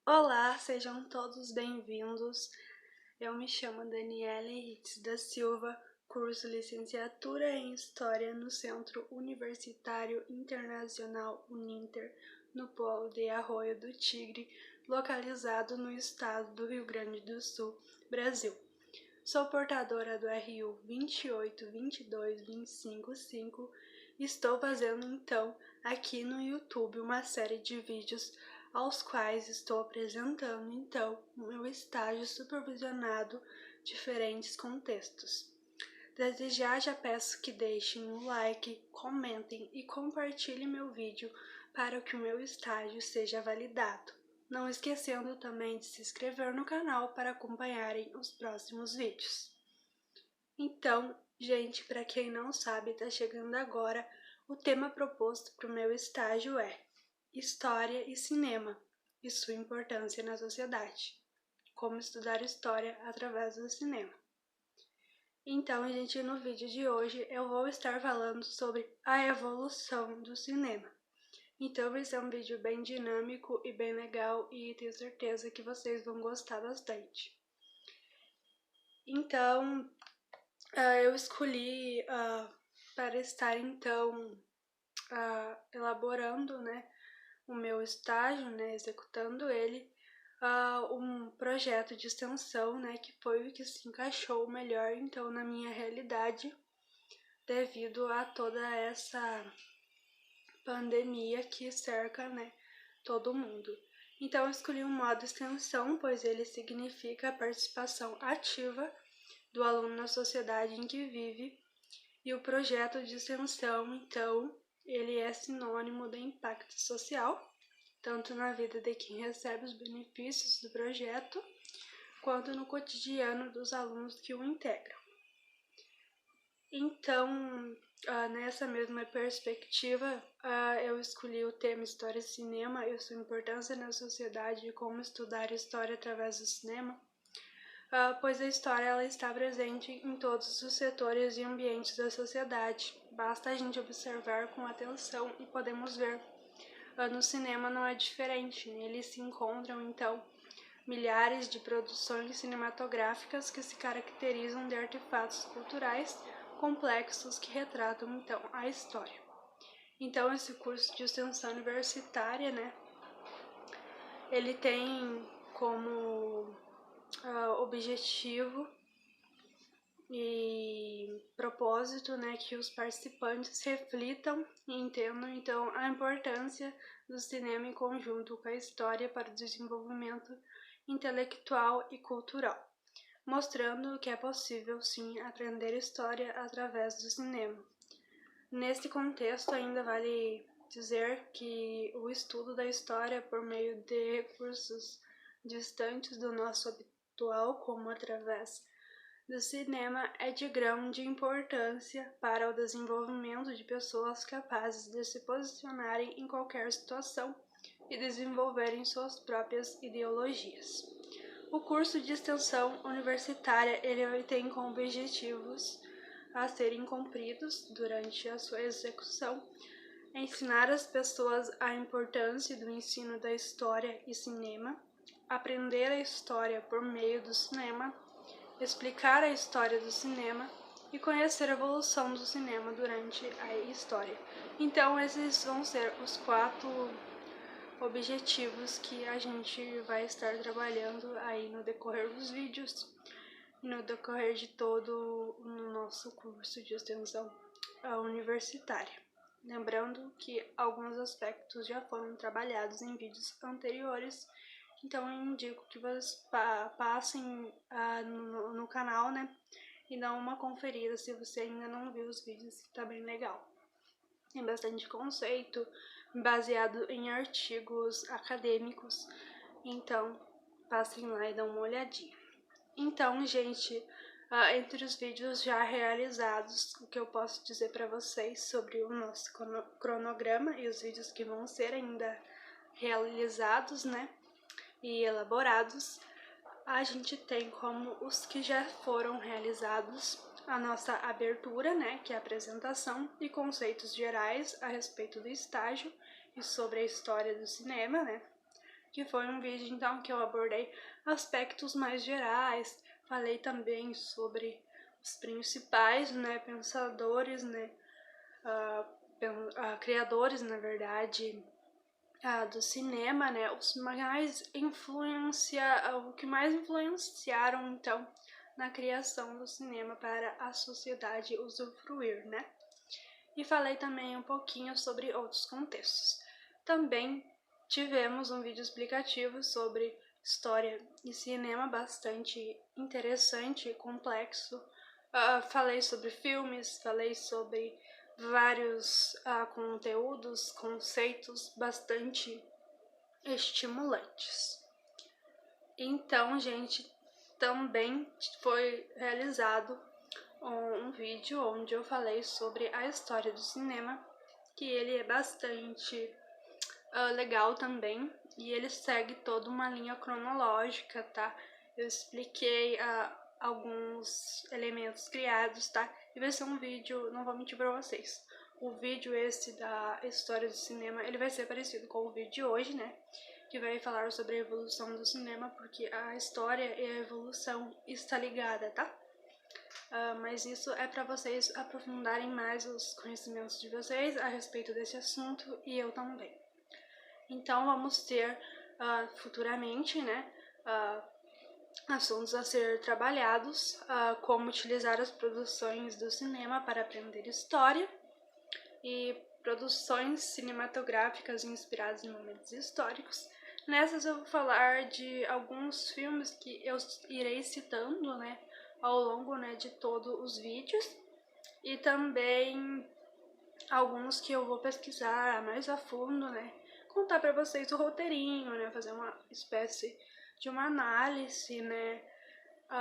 Olá, sejam todos bem-vindos. Eu me chamo Daniela Henriques da Silva, curso Licenciatura em História no Centro Universitário Internacional Uninter, no Polo de Arroio do Tigre, localizado no estado do Rio Grande do Sul, Brasil. Sou portadora do RU 2822255. Estou fazendo então aqui no YouTube uma série de vídeos aos quais estou apresentando então o meu estágio supervisionado diferentes contextos. Desde já peço que deixem um like, comentem e compartilhem meu vídeo para que o meu estágio seja validado. Não esquecendo também de se inscrever no canal para acompanharem os próximos vídeos. Então, gente, para quem não sabe, está chegando agora, o tema proposto para o meu estágio é História e Cinema e sua importância na sociedade. Como estudar história através do cinema. Então, gente, no vídeo de hoje eu vou estar falando sobre a evolução do cinema. Então vai ser um vídeo bem dinâmico e bem legal e tenho certeza que vocês vão gostar bastante. Então, eu escolhi para estar então elaborando, né, o meu estágio, né, executando ele, um projeto de extensão, né, que foi o que se encaixou melhor então na minha realidade devido a toda essa pandemia que cerca, né, todo mundo. Então eu escolhi um modo extensão, pois ele significa a participação ativa do aluno na sociedade em que vive, e o projeto de extensão, então, ele é sinônimo de impacto social, tanto na vida de quem recebe os benefícios do projeto, quanto no cotidiano dos alunos que o integram. Então, nessa mesma perspectiva, eu escolhi o tema História e Cinema e sua importância na sociedade e como estudar história através do cinema, pois a história ela está presente em todos os setores e ambientes da sociedade. Basta a gente observar com atenção e podemos ver. No cinema não é diferente, nele se encontram, então, milhares de produções cinematográficas que se caracterizam de artefatos culturais complexos que retratam, então, a história. Então, esse curso de extensão universitária, né, ele tem como objetivo e propósito, né, que os participantes reflitam e entendam, então, a importância do cinema em conjunto com a história para o desenvolvimento intelectual e cultural, mostrando que é possível, sim, aprender história através do cinema. Nesse contexto, ainda vale dizer que o estudo da história por meio de recursos distantes do nosso habitual, como através do cinema, é de grande importância para o desenvolvimento de pessoas capazes de se posicionarem em qualquer situação e desenvolverem suas próprias ideologias. O curso de extensão universitária ele tem como objetivos a serem cumpridos durante a sua execução, ensinar as pessoas a importância do ensino da história e cinema, aprender a história por meio do cinema, explicar a história do cinema e conhecer a evolução do cinema durante a história. Então, esses vão ser os 4 objetivos que a gente vai estar trabalhando aí no decorrer dos vídeos e no decorrer de todo o nosso curso de extensão universitária. Lembrando que alguns aspectos já foram trabalhados em vídeos anteriores, então eu indico que vocês passem no canal, né, e dão uma conferida se você ainda não viu os vídeos, que tá bem legal. Tem bastante conceito baseado em artigos acadêmicos, então passem lá e dão uma olhadinha. Então, gente, entre os vídeos já realizados, o que eu posso dizer para vocês sobre o nosso cronograma e os vídeos que vão ser ainda realizados, né, e elaborados, a gente tem como os que já foram realizados a nossa abertura, né, que é a apresentação e conceitos gerais a respeito do estágio e sobre a história do cinema, né, que foi um vídeo então que eu abordei aspectos mais gerais, falei também sobre os principais, né, pensadores, né, criadores, na verdade, do cinema, né, o que mais influenciaram então na criação do cinema para a sociedade usufruir, né? E falei também um pouquinho sobre outros contextos. Também tivemos um vídeo explicativo sobre história e cinema bastante interessante e complexo. Falei sobre filmes, falei sobre vários conteúdos, conceitos bastante estimulantes. Então, gente, também foi realizado um vídeo onde eu falei sobre a história do cinema, que ele é bastante legal também, e ele segue toda uma linha cronológica, tá? Eu expliquei alguns elementos criados, tá? E vai ser um vídeo, não vou mentir pra vocês, o vídeo esse da história do cinema, ele vai ser parecido com o vídeo de hoje, né? Que vai falar sobre a evolução do cinema, porque a história e a evolução está ligada, tá? Mas isso é para vocês aprofundarem mais os conhecimentos de vocês a respeito desse assunto, e eu também. Então vamos ter futuramente, né, assuntos a ser trabalhados, como utilizar as produções do cinema para aprender história e produções cinematográficas inspiradas em momentos históricos. Nessas eu vou falar de alguns filmes que eu irei citando, né, ao longo, né, de todos os vídeos, e também alguns que eu vou pesquisar mais a fundo, né, contar para vocês o roteirinho, né, fazer uma espécie de uma análise, né,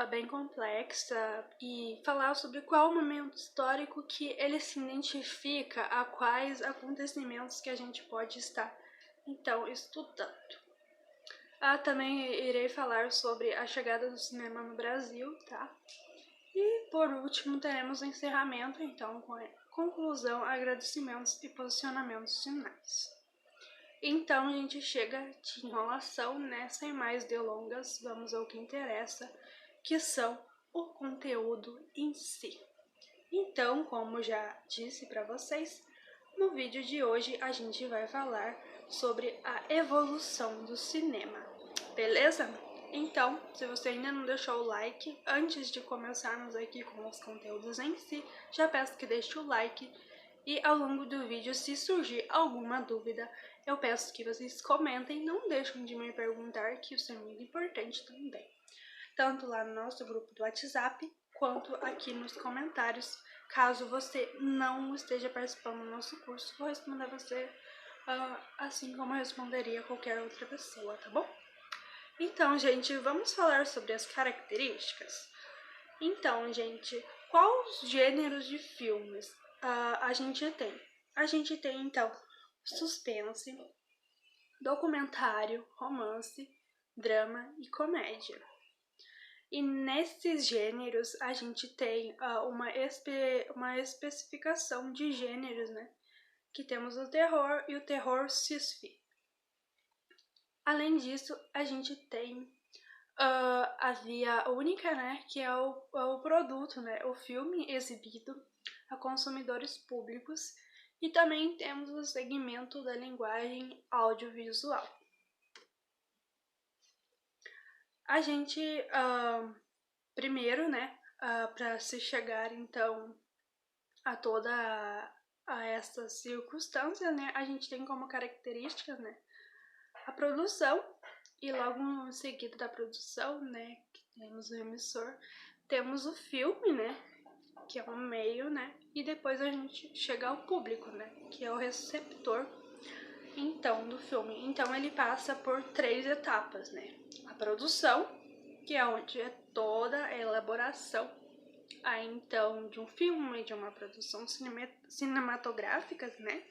bem complexa, e falar sobre qual momento histórico que ele se identifica a quais acontecimentos que a gente pode estar então estudando. Também irei falar sobre a chegada do cinema no Brasil, tá? E por último teremos o encerramento, então, com a conclusão, agradecimentos e posicionamentos finais. Então a gente chega de enrolação, né? Sem mais delongas, vamos ao que interessa, que são o conteúdo em si. Então, como já disse para vocês, no vídeo de hoje a gente vai falar sobre a evolução do cinema, beleza? Então, se você ainda não deixou o like, antes de começarmos aqui com os conteúdos em si, já peço que deixe o like, e ao longo do vídeo, se surgir alguma dúvida, eu peço que vocês comentem, não deixem de me perguntar, que isso é muito importante também. Tanto lá no nosso grupo do WhatsApp, quanto aqui nos comentários. Caso você não esteja participando do nosso curso, vou responder você assim como eu responderia qualquer outra pessoa, tá bom? Então, gente, vamos falar sobre as características? Então, gente, quais gêneros de filmes a gente tem? A gente tem, então, suspense, documentário, romance, drama e comédia. E nesses gêneros a gente tem uma especificação de gêneros, né? Que temos o terror e o terror sci-fi. Além disso, a gente tem a via única, né? Que é o produto, né? O filme exibido a consumidores públicos. E também temos o segmento da linguagem audiovisual. A gente, primeiro, né, para se chegar, então, a toda essa circunstância, né, a gente tem como características, né, a produção, e logo em seguida da produção, né, que temos o emissor, temos o filme, né, que é o meio, né, e depois a gente chega ao público, né, que é o receptor, então, do filme. Então, ele passa por 3 etapas, né, a produção, que é onde é toda a elaboração então de um filme, de uma produção cinematográfica, né?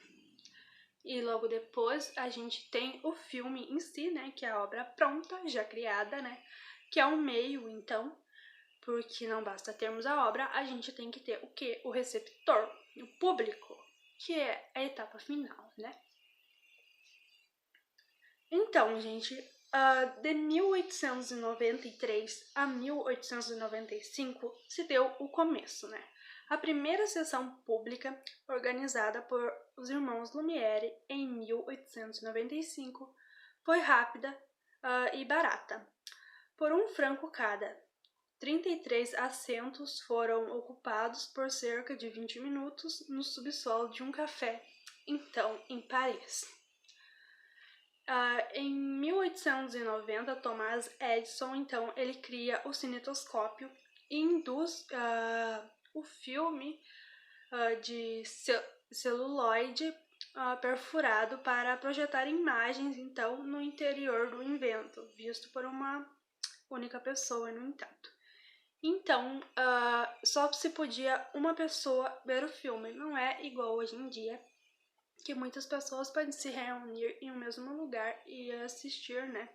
E logo depois a gente tem o filme em si, né? Que é a obra pronta, já criada, né? Que é um meio, então, porque não basta termos a obra, a gente tem que ter o quê? O receptor, o público, que é a etapa final, né? Então, gente, De 1893 a 1895 se deu o começo, né? A primeira sessão pública, organizada por os irmãos Lumière em 1895, foi rápida e barata, por R$1 cada. 33 assentos foram ocupados por cerca de 20 minutos no subsolo de um café, então em Paris. Em 1890, Thomas Edison, então, ele cria o cinetoscópio e induz o filme de celuloide perfurado para projetar imagens, então, no interior do invento, visto por uma única pessoa, no entanto. Então, só se podia uma pessoa ver o filme, não é igual hoje em dia, que muitas pessoas podem se reunir em um mesmo lugar e assistir, né,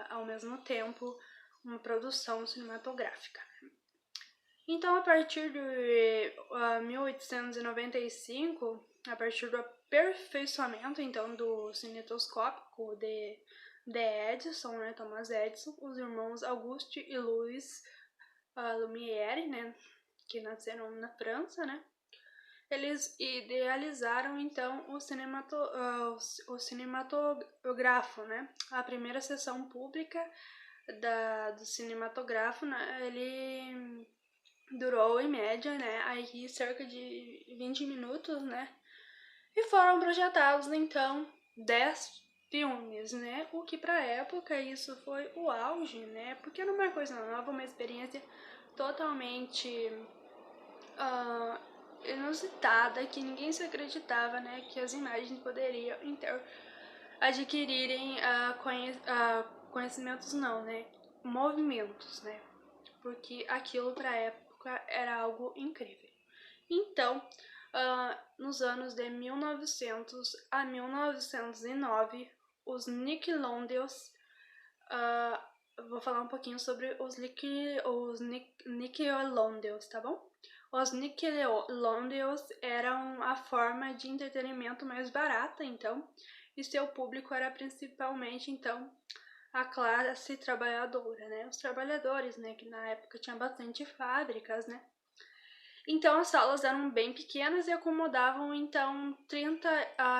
ao mesmo tempo, uma produção cinematográfica. Então, a partir de 1895, a partir do aperfeiçoamento, então, do cinetoscópio de Edison, né, Thomas Edison, os irmãos Auguste e Louis Lumière, né, que nasceram na França, né, eles idealizaram então o cinematógrafo, né? A primeira sessão pública do cinematógrafo, né, ele durou em média, né, aí cerca de 20 minutos, né? E foram projetados então 10 filmes, né? O que pra época isso foi o auge, né? Porque era uma coisa nova, uma experiência totalmente inusitada, que ninguém se acreditava, né, que as imagens poderiam adquirirem conhecimentos não, né, movimentos, né, porque aquilo para a época era algo incrível. Então, nos anos de 1900 a 1909, os Nickelodeons, vou falar um pouquinho sobre os Nickelodeons, tá bom? Os Nickelodeons eram a forma de entretenimento mais barata, então, e seu público era principalmente, então, a classe trabalhadora, né? Os trabalhadores, né? Que na época tinha bastante fábricas, né? Então, as salas eram bem pequenas e acomodavam, então, 30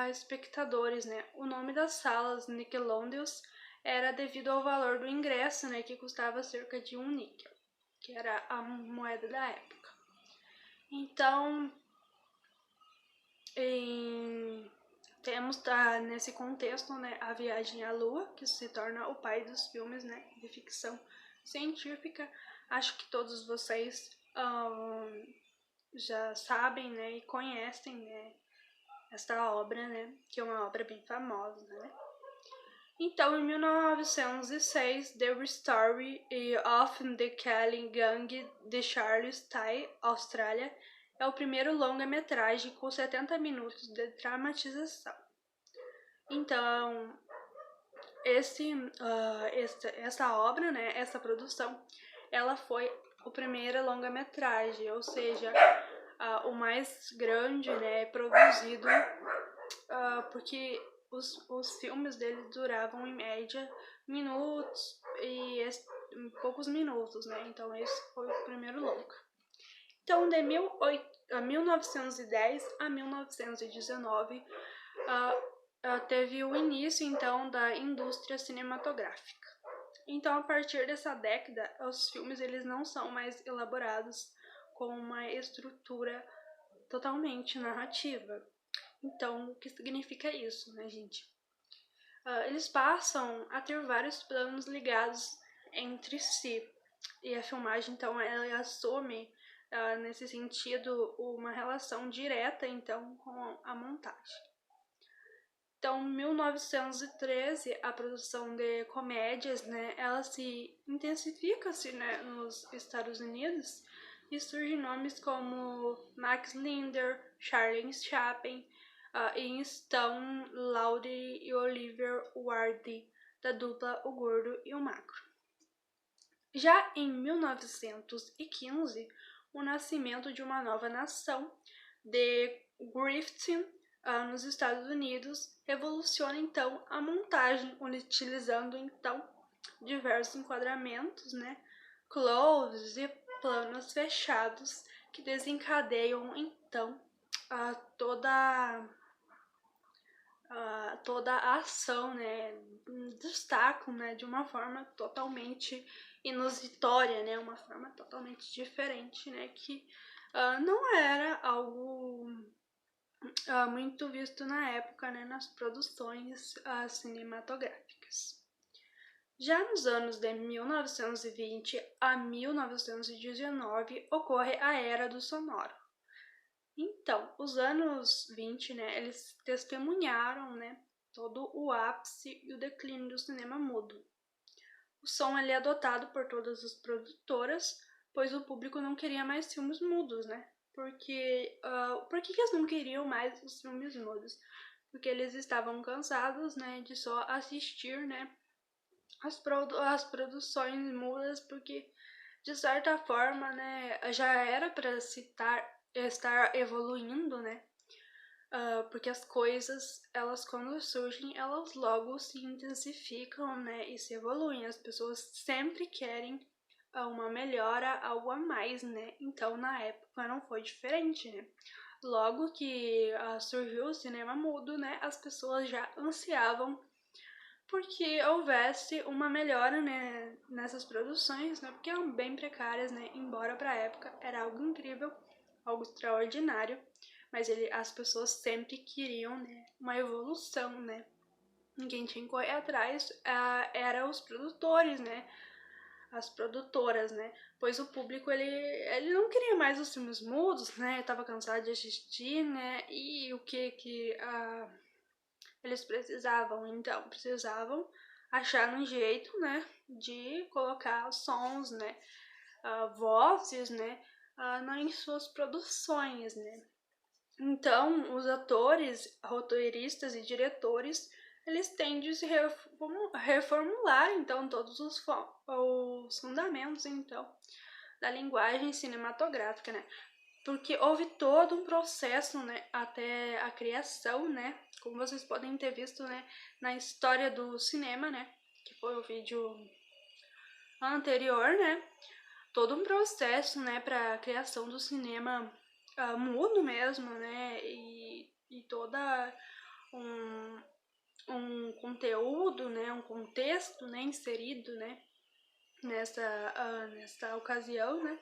espectadores, né? O nome das salas Nickelodeons era devido ao valor do ingresso, né? Que custava cerca de 1 níquel, que era a moeda da época. Então, temos nesse contexto, né, a viagem à Lua, que se torna o pai dos filmes, né, de ficção científica. Acho que todos vocês já sabem, né, e conhecem, né, esta obra, né, que é uma obra bem famosa, né. Então, em 1906, The Story of the Kelly Gang de Charles Tay, Austrália, é o primeiro longa-metragem com 70 minutos de dramatização. Então, essa obra, né, essa produção, ela foi o primeiro longa-metragem, ou seja, o mais grande, né, produzido, porque os filmes dele duravam em média minutos e poucos minutos, né? Então esse foi o primeiro longa. Então, de 1910 a 1919, teve o início, então, da indústria cinematográfica. Então, a partir dessa década, os filmes eles não são mais elaborados com uma estrutura totalmente narrativa. Então, o que significa isso, né, gente? Eles passam a ter vários planos ligados entre si. E a filmagem, então, ela assume, nesse sentido, uma relação direta, então, com a montagem. Então, em 1913, a produção de comédias, né, ela se intensifica-se, né, nos Estados Unidos, e surgem nomes como Max Linder, Charles Chaplin, e Stone Laude e Oliver Wilde, da dupla O Gordo e o Magro. Já em 1915, o nascimento de uma nova nação, de Griffith nos Estados Unidos, revoluciona então a montagem, utilizando então diversos enquadramentos, né, closes e planos fechados que desencadeiam então toda a ação, né, destacam, né, de uma forma totalmente inusitória, né, uma forma totalmente diferente, né, que não era algo muito visto na época, né, nas produções cinematográficas. Já nos anos de 1920 a 1919 ocorre a Era do Sonoro. Então, os anos 20, né, eles testemunharam, né, todo o ápice e o declínio do cinema mudo. O som ele é adotado por todas as produtoras, pois o público não queria mais filmes mudos, né? Porque, por que eles não queriam mais os filmes mudos? Porque eles estavam cansados, né, de só assistir, né, as produções mudas, porque de certa forma, né, já era para estar evoluindo, né? Porque as coisas, elas quando surgem, elas logo se intensificam, né, e se evoluem. As pessoas sempre querem uma melhora, algo a mais, né? Então, na época não foi diferente, né? Logo que surgiu o cinema mudo, né, as pessoas já ansiavam porque houvesse uma melhora, né, nessas produções, né, porque eram bem precárias, né, embora para a época era algo incrível, algo extraordinário, mas as pessoas sempre queriam, né, uma evolução, né. E quem tinha que correr atrás era os produtores, né, as produtoras, né, pois o público ele não queria mais os filmes mudos, né, estava cansado de assistir, né, e o que eles precisavam, então, precisavam achar um jeito, né, de colocar sons, né, vozes, né, em suas produções, né. Então, os atores, roteiristas e diretores, eles têm de se reformular, então, todos os fundamentos, então, da linguagem cinematográfica, né, porque houve todo um processo, né, até a criação, né, como vocês podem ter visto, né, na história do cinema, né, que foi o vídeo anterior, né, todo um processo, né, para a criação do cinema mudo mesmo, né, e toda um conteúdo, né, um contexto, né, inserido, né, nessa ocasião, né.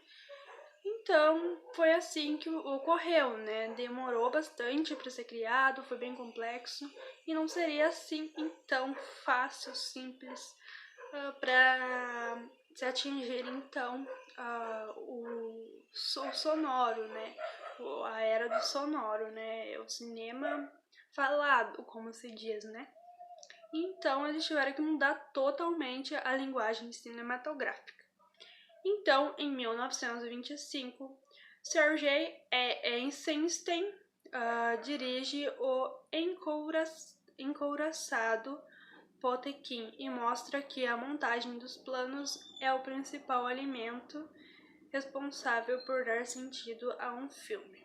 Então, foi assim que ocorreu, né? Demorou bastante para ser criado, foi bem complexo e não seria assim tão fácil, simples para se atingir então o sonoro, né? A era do sonoro, né? O cinema falado, como se diz, né? Então, eles tiveram que mudar totalmente a linguagem cinematográfica. Então, em 1925, Sergei Eisenstein dirige o encouraçado Potemkin e mostra que a montagem dos planos é o principal elemento responsável por dar sentido a um filme.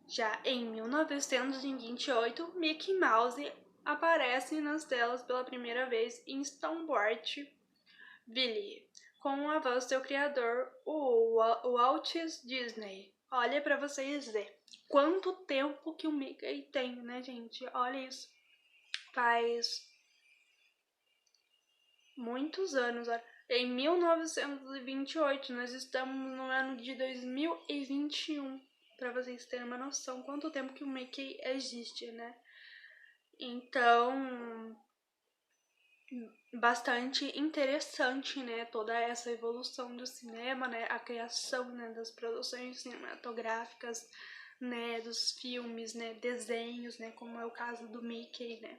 Já em 1928, Mickey Mouse aparece nas telas pela primeira vez em Stonewart Billy, com a voz do seu criador, o Walt Disney. Olha pra vocês verem quanto tempo que o Mickey tem, né, gente? Olha isso. Faz muitos anos. Olha. Em 1928, nós estamos no ano de 2021. Pra vocês terem uma noção quanto tempo que o Mickey existe, né? Então, bastante interessante, né, toda essa evolução do cinema, né, a criação, né, das produções cinematográficas, né, dos filmes, né, desenhos, né, como é o caso do Mickey, né.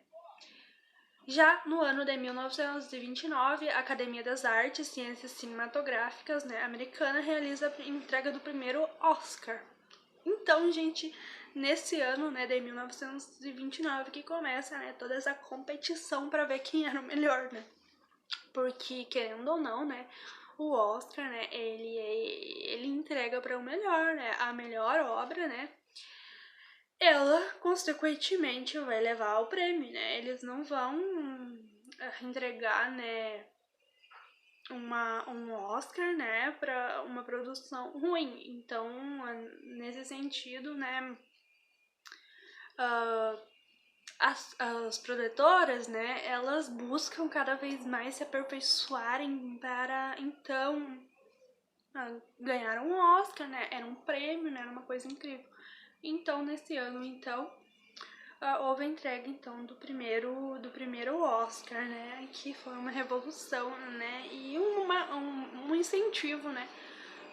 Já no ano de 1929, a Academia das Artes e Ciências Cinematográficas, né, americana realiza a entrega do primeiro Oscar. Então, gente, nesse ano, né, de 1929 que começa, né, toda essa competição para ver quem era o melhor, né? Porque, querendo ou não, né, o Oscar, né, ele entrega para o melhor, né, a melhor obra, né, ela consequentemente vai levar o prêmio, né? Eles não vão entregar, né, um Oscar, né, para uma produção ruim. Então, nesse sentido, né, as produtoras, né, elas buscam cada vez mais se aperfeiçoarem para, então, ganhar um Oscar, né, era um prêmio, né, era uma coisa incrível. Então, nesse ano, então, houve a entrega, então, do primeiro Oscar, né, que foi uma revolução, né, e um incentivo, né,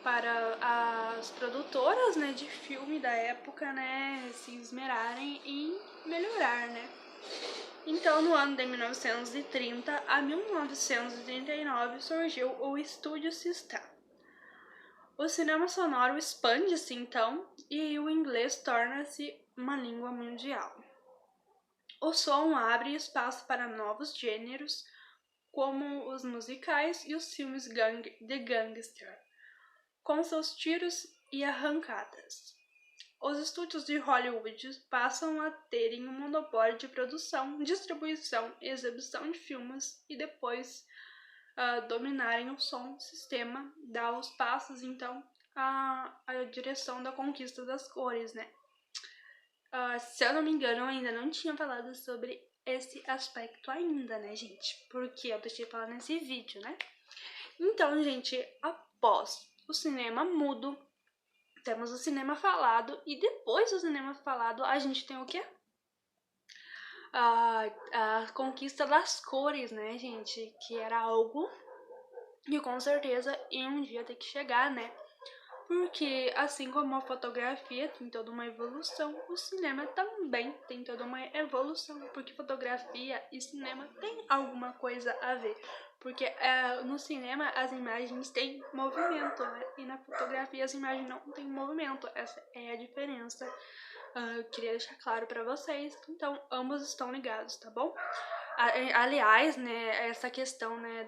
para as produtoras, né, de filme da época, né, se esmerarem em melhorar, né. Então, no ano de 1930 a 1939 surgiu o Estúdio System. O cinema sonoro expande-se então e o inglês torna-se uma língua mundial. O som abre espaço para novos gêneros, como os musicais e os filmes de gangster, com seus tiros e arrancadas. Os estúdios de Hollywood passam a terem um monopólio de produção, distribuição e exibição de filmes e depois dominarem o som sistema, dá os passos então à direção da conquista das cores, né? Se eu não me engano, eu ainda não tinha falado sobre esse aspecto ainda, né, gente? Porque eu deixei falar nesse vídeo, né? Então, gente, após o cinema mudo, temos o cinema falado e depois do cinema falado a gente tem o quê? A conquista das cores, né, gente? Que era algo que com certeza em um dia tem que chegar, né? Porque assim como a fotografia tem toda uma evolução, o cinema também tem toda uma evolução, porque fotografia e cinema tem alguma coisa a ver. Porque no cinema as imagens têm movimento, né? E na fotografia as imagens não têm movimento. Essa é a diferença. Eu queria deixar claro para vocês. Então, ambos estão ligados, tá bom? Aliás, né, essa questão, né,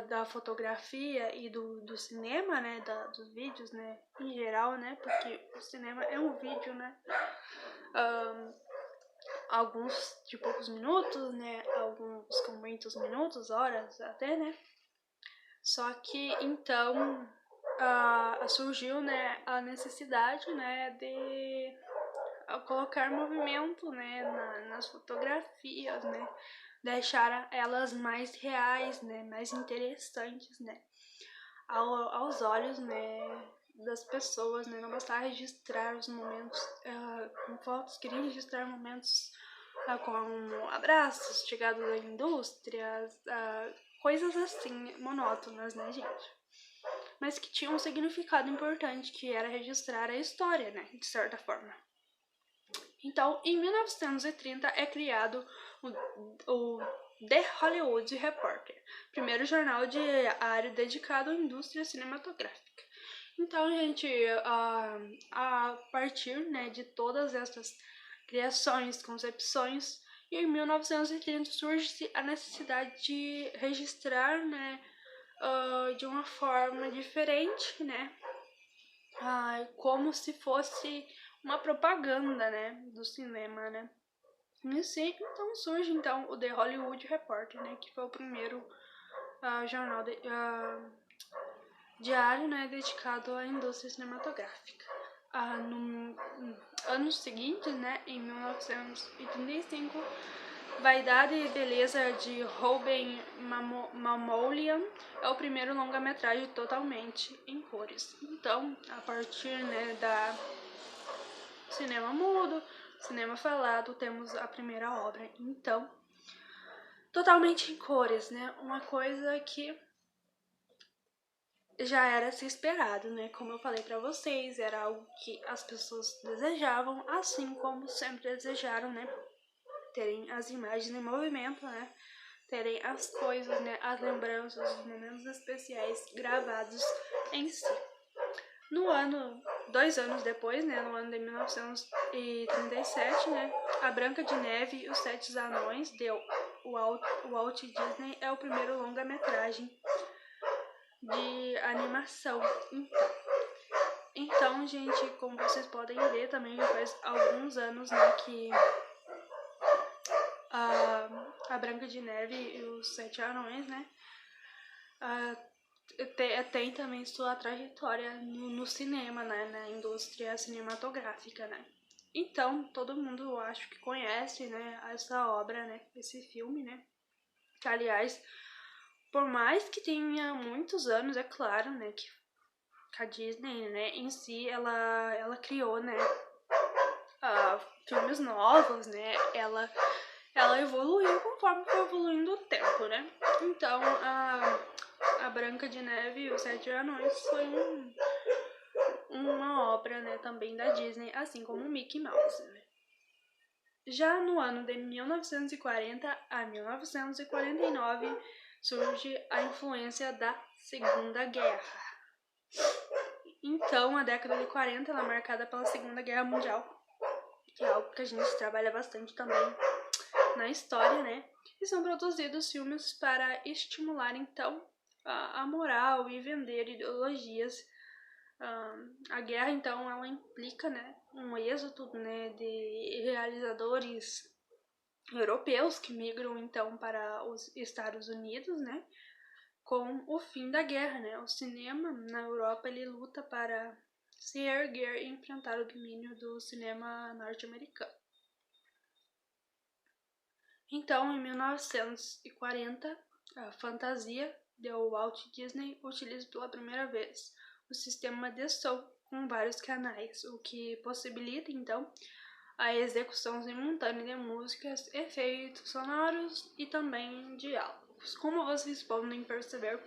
da fotografia e do cinema, né, dos vídeos, né, em geral, né, porque o cinema é um vídeo, né, alguns de poucos minutos, né, alguns com muitos minutos, horas até, né, só que então surgiu, né, a necessidade, né, de colocar movimento, né, nas fotografias, né, deixar elas mais reais, né, mais interessantes, né, aos olhos, né, das pessoas, né, não bastava registrar os momentos com fotos, queria registrar momentos com abraços, chegados da indústria, coisas assim, monótonas, né, gente? Mas que tinham um significado importante, que era registrar a história, né, de certa forma. Então, em 1930 é criado o The Hollywood Reporter, primeiro jornal diário dedicado à indústria cinematográfica. Então, gente, a partir, né, de todas essas criações, concepções, em 1930 surge a necessidade de registrar, né, de uma forma diferente, né, como se fosse uma propaganda, né, do cinema, né. E sim, então surge então o The Hollywood Reporter, né, que foi o primeiro jornal diário, né, dedicado à indústria cinematográfica. No anos seguintes, né, em 1935, Vaidade e Beleza de Ruben Mamoulian é o primeiro longa-metragem totalmente em cores. Então, a partir, né, da cinema mudo, cinema falado, temos a primeira obra. Então, totalmente em cores, né? Uma coisa que já era se esperado, né? Como eu falei pra vocês, era algo que as pessoas desejavam, assim como sempre desejaram, né? Terem as imagens em movimento, né? Terem as coisas, né? As lembranças, os momentos especiais gravados em si. 2 anos depois, né, no ano de 1937, né, A Branca de Neve e os Sete Anões, de Walt Disney, é o primeiro longa-metragem de animação. Então, Então, gente, como vocês podem ver, também já faz alguns anos, né, que a Branca de Neve e os Sete Anões, né, tem também sua trajetória no cinema, né, na indústria cinematográfica, né. Então, todo mundo, eu acho que conhece, né, essa obra, né, esse filme, né, que, aliás, por mais que tenha muitos anos, é claro, né, que a Disney, né, em si, ela criou, né, filmes novos, né, ela evoluiu conforme foi evoluindo o tempo, né. Então, a Branca de Neve e os Sete Anões foi uma obra, né, também da Disney, assim como o Mickey Mouse, né. Já no ano de 1940 a 1949 surge a influência da Segunda Guerra. Então, a década de 40 ela é marcada pela Segunda Guerra Mundial, que é algo que a gente trabalha bastante também na história, né? E são produzidos filmes para estimular, então, a moral e vender ideologias. A guerra, então, ela implica, né, um êxodo, né, de realizadores europeus que migram, então, para os Estados Unidos, né? Com o fim da guerra, né? O cinema na Europa ele luta para se erguer e enfrentar o domínio do cinema norte-americano. Então, em 1940, a fantasia de Walt Disney utiliza pela primeira vez o sistema de som com vários canais, o que possibilita então a execução simultânea de músicas, efeitos sonoros e também diálogos. Como vocês podem perceber,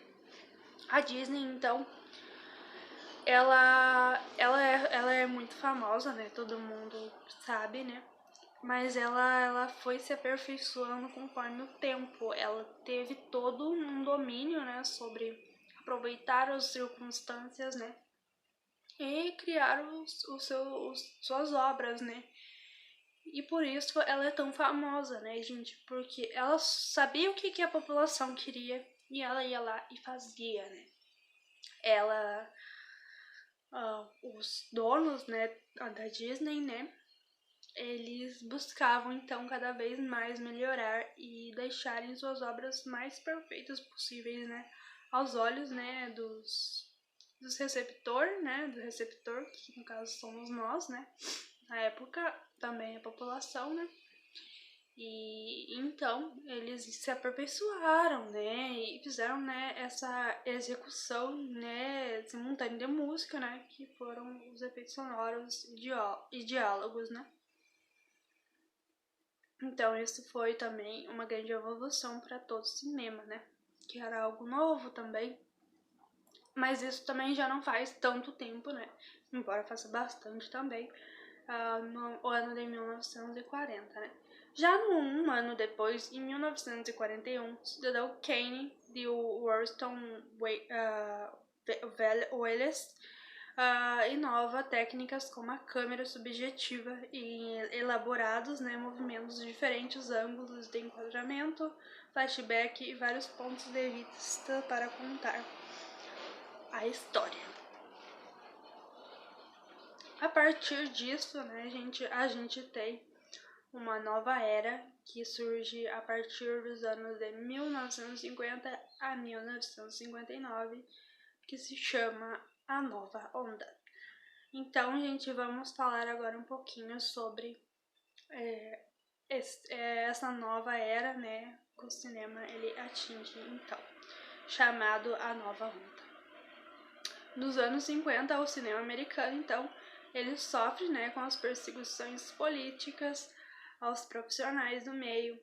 a Disney, então, ela é muito famosa, né? Todo mundo sabe, né? Mas ela foi se aperfeiçoando conforme o tempo. Ela teve todo um domínio, né? Sobre aproveitar as circunstâncias, né? E criar suas obras, né? E por isso ela é tão famosa, né, gente? Porque ela sabia o que a população queria e ela ia lá e fazia, né? Os donos, né, da Disney, né, eles buscavam então cada vez mais melhorar e deixarem suas obras mais perfeitas possíveis, né, aos olhos, né, dos receptor, né, do receptor, que no caso somos nós, né, na época também a população, né. E então eles se aperfeiçoaram, né, e fizeram, né, essa execução, né, simultânea de música, né, que foram os efeitos sonoros e diálogos, né. Então isso foi também uma grande evolução para todo o cinema, né, que era algo novo também. Mas isso também já não faz tanto tempo, né, embora faça bastante também, no ano de 1940, né. Já um ano depois, em 1941, o cidadão Kane de Worston Welles inova técnicas como a câmera subjetiva e elaborados, né, movimentos de diferentes ângulos de enquadramento, flashback e vários pontos de vista para contar a história. A partir disso, né, a gente tem uma nova era que surge a partir dos anos de 1950 a 1959, que se chama a Nova Onda. Então, gente, vamos falar agora um pouquinho sobre essa nova era, né, que o cinema ele atinge, então, chamado a Nova Onda. Nos anos 50, o cinema americano, então, ele sofre, né, com as perseguições políticas aos profissionais do meio.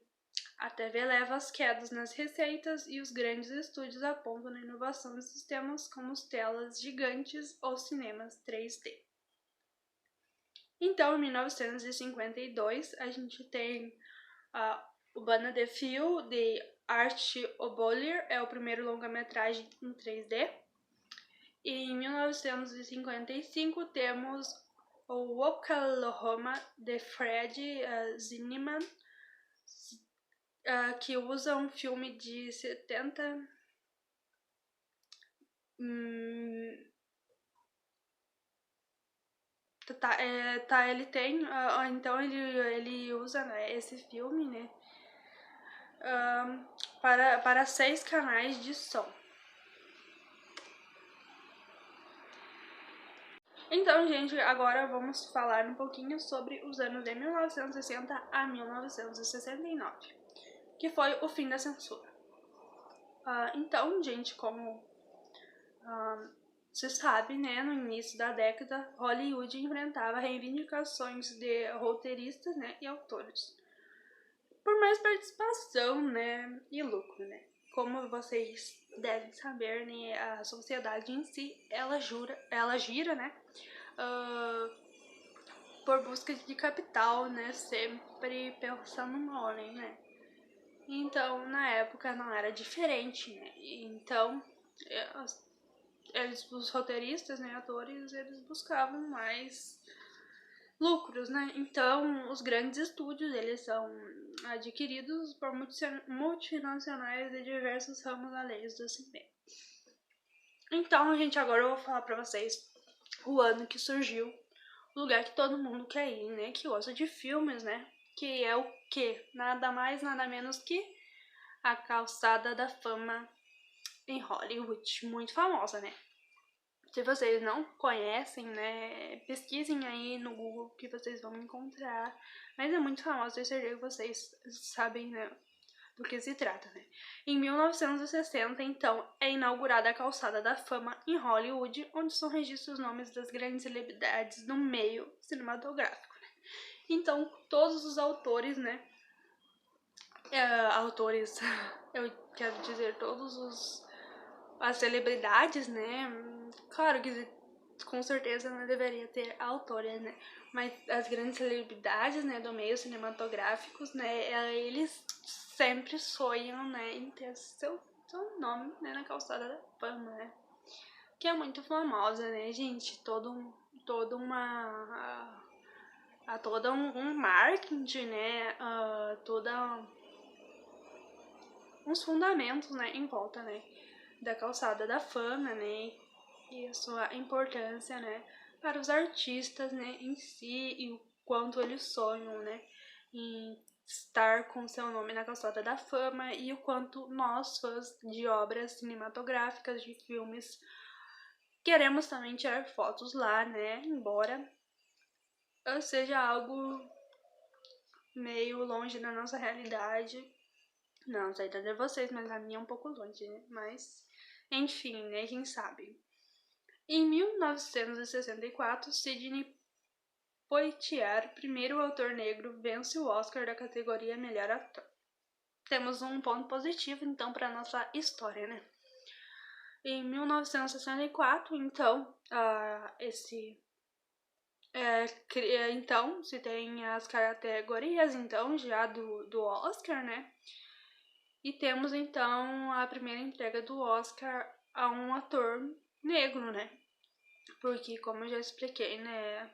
A TV leva as quedas nas receitas e os grandes estúdios apontam na inovação de sistemas como as telas gigantes ou cinemas 3D. Então, em 1952, a gente tem o Bana de Fio, de Art O'Bollier, é o primeiro longa-metragem em 3D. E em 1955 temos o Oklahoma, de Fred Zinnemann, que usa um filme de 70 hum, ele tem, então ele usa, né, esse filme, né, para 6 canais de som. Então, gente, agora vamos falar um pouquinho sobre os anos de 1960 a 1969, que foi o fim da censura. Então, gente, como se sabe, né, no início da década, Hollywood enfrentava reivindicações de roteiristas, né, e autores por mais participação, né, e lucro, né. Como vocês devem saber, né, a sociedade em si, ela gira, né, por busca de capital, né, sempre pensando no homem, né. Então, na época não era diferente, né. Então, os roteiristas, né, atores, eles buscavam mais lucros, né? Então, os grandes estúdios, eles são adquiridos por multinacionais de diversos ramos alheios do cinema. Então, gente, agora eu vou falar pra vocês o ano que surgiu, o lugar que todo mundo quer ir, né? Que gosta de filmes, né? Que é o quê? Nada mais, nada menos que a Calçada da Fama em Hollywood, muito famosa, né? Se vocês não conhecem, né, pesquisem aí no Google que vocês vão encontrar. Mas é muito famoso, eu certeza que vocês sabem, né, do que se trata, né. Em 1960, então, é inaugurada a Calçada da Fama em Hollywood, onde são registrados os nomes das grandes celebridades do meio cinematográfico, né. Então, todos os autores, né, eu quero dizer, as celebridades, né, claro que com certeza não deveria ter autores, né, mas as grandes celebridades, né, do meio cinematográfico, né, eles sempre sonham, né, em ter seu nome, né, na Calçada da Fama, né, que é muito famosa, né, gente, todo um marketing, né, uns fundamentos, né, em volta, né, da Calçada da Fama, né, e a sua importância, né, para os artistas, né, em si, e o quanto eles sonham, né, em estar com seu nome na Calçada da Fama, e o quanto nós, fãs de obras cinematográficas, de filmes, queremos também tirar fotos lá, né, embora seja algo meio longe da nossa realidade. Não sei de vocês, mas a minha é um pouco longe, né, mas enfim, né, quem sabe. Em 1964, Sidney Poitier, primeiro autor negro, vence o Oscar da categoria Melhor Ator. Temos um ponto positivo, então, para nossa história, né? Em 1964, então, então, se tem as categorias, então, já do Oscar, né? E temos, então, a primeira entrega do Oscar a um ator negro, né? Porque, como eu já expliquei, né,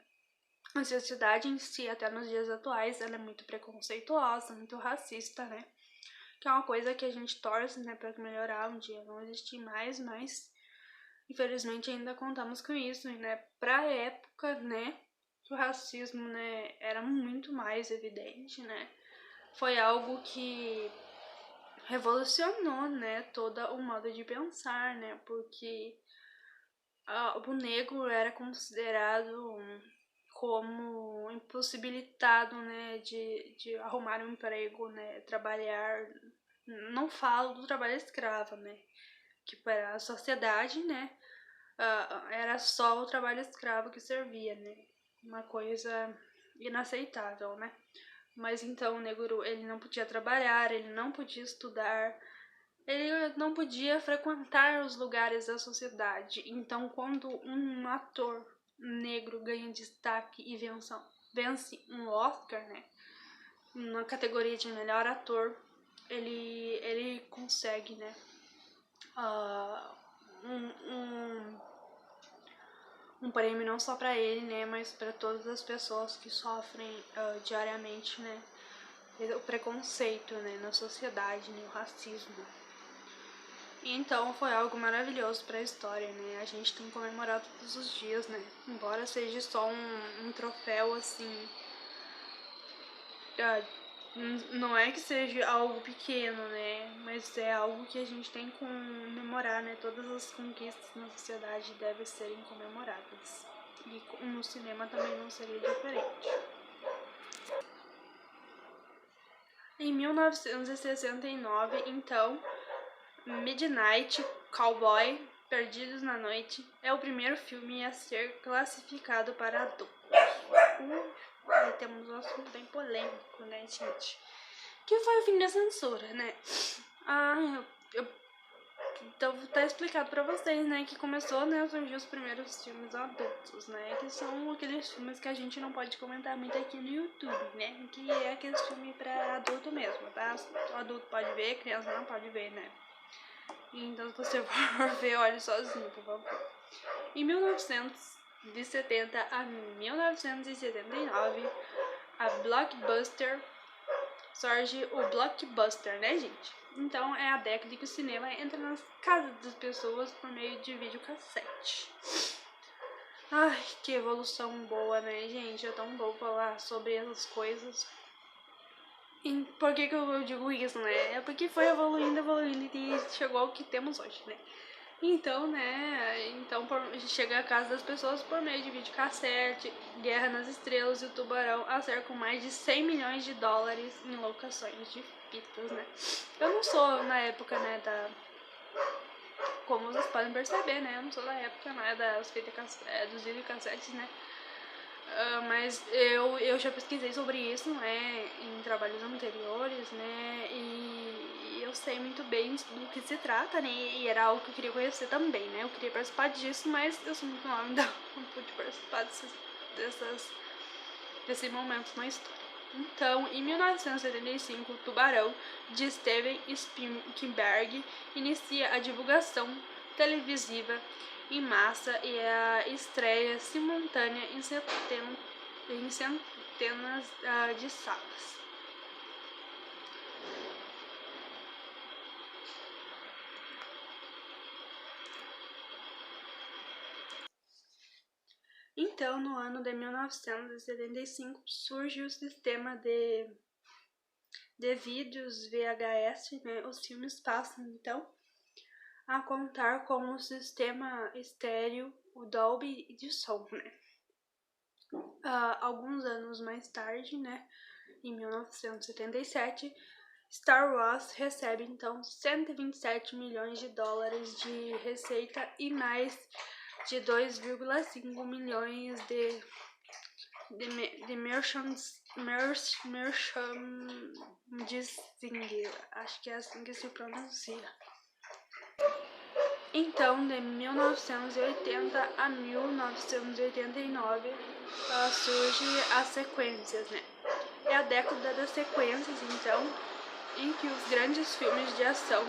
a sociedade em si, até nos dias atuais, ela é muito preconceituosa, muito racista, né? Que é uma coisa que a gente torce, né, pra melhorar um dia, não existir mais, mas infelizmente ainda contamos com isso, né? Pra época, né, que o racismo, né, era muito mais evidente, né? Foi algo que revolucionou, né, todo o modo de pensar, né? Porque o negro era considerado como impossibilitado, né, de arrumar um emprego, né, trabalhar, não falo do trabalho escravo, né, que para a sociedade, né, era só o trabalho escravo que servia, né, uma coisa inaceitável, né, mas então o negro, ele não podia trabalhar, ele não podia estudar, ele não podia frequentar os lugares da sociedade. Então, quando um ator negro ganha destaque e vence um Oscar, né, na categoria de melhor ator, ele consegue, né, um prêmio não só para ele, né, mas para todas as pessoas que sofrem diariamente, né, o preconceito, né, na sociedade, né, o racismo. Então foi algo maravilhoso para a história, né? A gente tem que comemorar todos os dias, né? Embora seja só um troféu assim, não é que seja algo pequeno, né? Mas é algo que a gente tem que comemorar, né? Todas as conquistas na sociedade devem serem comemoradas. E no cinema também não seria diferente. Em 1969, então, Midnight Cowboy, Perdidos na Noite, é o primeiro filme a ser classificado para adultos. Aí temos um assunto bem polêmico, né, gente? Que foi o fim da censura, né? Então tá explicado pra vocês, né, que começou, né, a surgir os primeiros filmes adultos, né, que são aqueles filmes que a gente não pode comentar muito aqui no YouTube, né, que é aqueles filmes pra adulto mesmo, tá? O adulto pode ver, criança não pode ver, né. Então se você for ver, olhe sozinho, por favor. Em 1970 a 1979, a Blockbuster surge o blockbuster, né, gente? Então é a década que o cinema entra nas casas das pessoas por meio de videocassete. Ai, que evolução boa, né, gente? É tão bom falar sobre essas coisas. E por que eu digo isso, né? É porque foi evoluindo e chegou ao que temos hoje, né? Então, né, chega à casa das pessoas por meio de videocassete, Guerra nas Estrelas e o Tubarão acercam mais de 100 milhões de dólares em locações de fitas, né. Eu não sou na época, né, como vocês podem perceber, né, eu não sou da época, né, dos videocassetes, né. Mas eu já pesquisei sobre isso, né, em trabalhos anteriores, né, e eu sei muito bem do que se trata, né, e era algo que eu queria conhecer também, né, eu queria participar disso, mas eu sou muito nova, então não pude participar desse momento na história. Então, em 1975, Tubarão, de Steven Spielberg, inicia a divulgação televisiva em massa e a estreia simultânea em centenas de salas. Então, no ano de 1975, surge o sistema de vídeos VHS, né? Os filmes passam, então, a contar com o sistema estéreo, o Dolby de som, né? Alguns anos mais tarde, né, em 1977, Star Wars recebe então 127 milhões de dólares de receita e mais de 2,5 milhões de merchandising, acho que é assim que se pronuncia. Então, de 1980 a 1989, surge as sequências, né? É a década das sequências, então, em que os grandes filmes de ação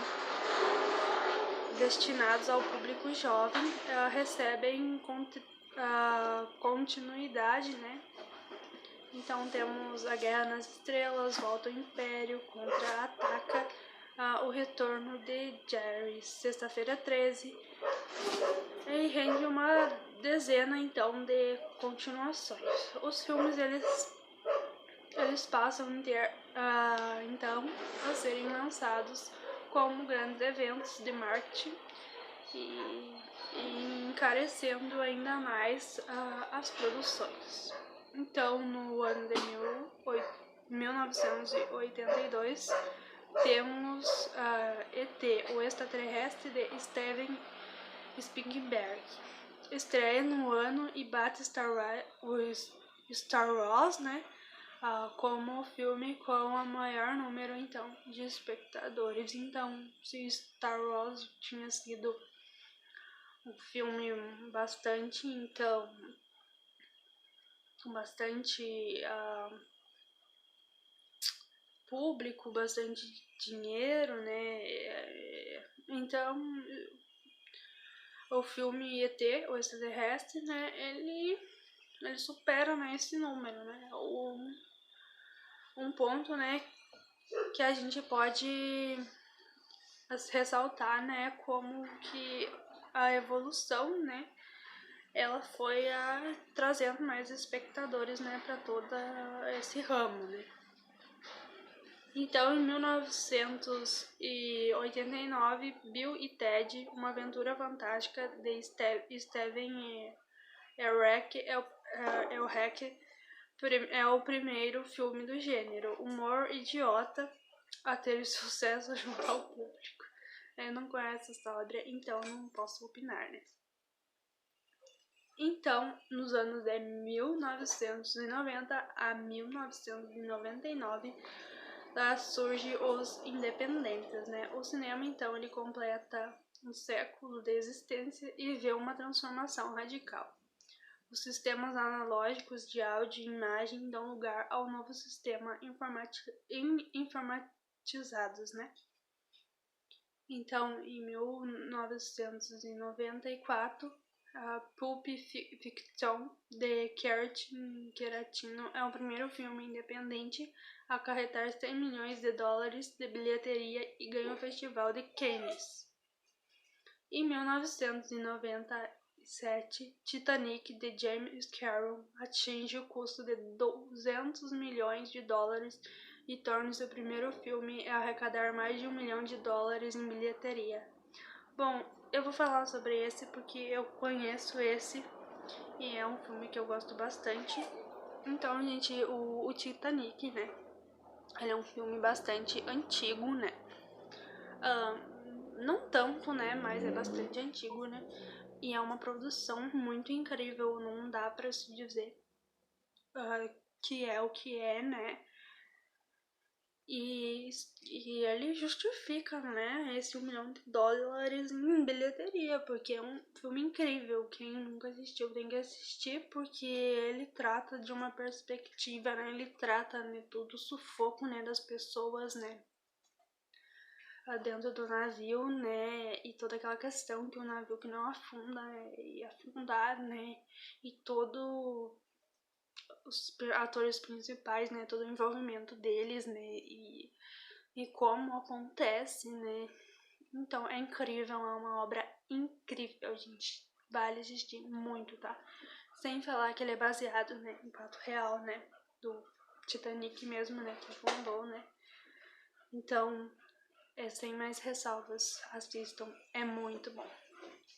destinados ao público jovem recebem continuidade, né? Então temos a Guerra nas Estrelas, Volta ao Império, Contra-Ataca, O Retorno de Jerry, Sexta-feira 13, e rende uma dezena então de continuações. Os filmes eles passam então a serem lançados como grandes eventos de marketing e encarecendo ainda mais as produções. Então, no ano de 1982, temos ET, o extraterrestre de Steven Spielberg. Estreia no ano e bate Star Wars, né? Como o filme com o maior número então de espectadores. Então, se Star Wars tinha sido um filme bastante público, bastante dinheiro, né? Então, o filme ET, o extraterrestre, né? Ele supera, né, esse número, né? Um ponto, né, que a gente pode a se ressaltar, né, como que a evolução, né, ela foi trazendo mais espectadores, né, para todo esse ramo, né. Então, em 1989, Bill e Ted, Uma Aventura Fantástica de Steven Elric é o primeiro filme do gênero, humor idiota a ter sucesso junto ao público. Eu não conheço essa obra, então não posso opinar, né? Então, nos anos de 1990 a 1999, surge os independentes, né? O cinema, então, ele completa um século de existência e vê uma transformação radical. Os sistemas analógicos de áudio e imagem dão lugar ao novo sistema informatizados, né? Então, em 1994, a Pulp Fiction de Quertino é o primeiro filme independente a acarretar 100 milhões de dólares de bilheteria e ganha o Festival de Cannes. Em 1997, Titanic de James Cameron atinge o custo de 200 milhões de dólares e torna-se o primeiro filme a arrecadar mais de $1 milhão em bilheteria. Bom, eu vou falar sobre esse porque eu conheço esse e é um filme que eu gosto bastante. Então, gente, o Titanic, né? Ele é um filme bastante antigo, né? Não tanto, né? Mas é bastante antigo, né? E é uma produção muito incrível, não dá pra se dizer que é o que é, né? E ele justifica, né, esse $1 milhão em bilheteria, porque é um filme incrível. Quem nunca assistiu tem que assistir, porque ele trata de uma perspectiva, né, ele trata de todo o sufoco, né, das pessoas, né, dentro do navio, né, e toda aquela questão que o navio que não afunda, e afundar, né, e todo os atores principais, né, todo o envolvimento deles, né, e como acontece, né. Então, é incrível, é uma obra incrível, gente. Vale assistir muito, tá? Sem falar que ele é baseado, né, em fato real, né, do Titanic mesmo, né, que afundou, né. Então, sem mais ressalvas, assistam, é muito bom.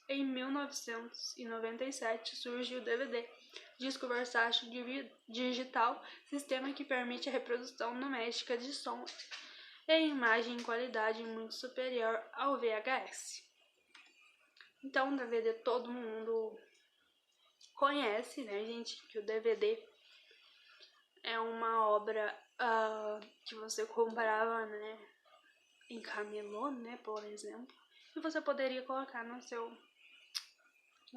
Em 1997 surge o DVD, disco versátil digital, sistema que permite a reprodução doméstica de som e imagem em qualidade muito superior ao VHS. Então, o DVD todo mundo conhece, né, gente? Que o DVD é uma obra que você comprava, né, em camelô, né, por exemplo, e você poderia colocar na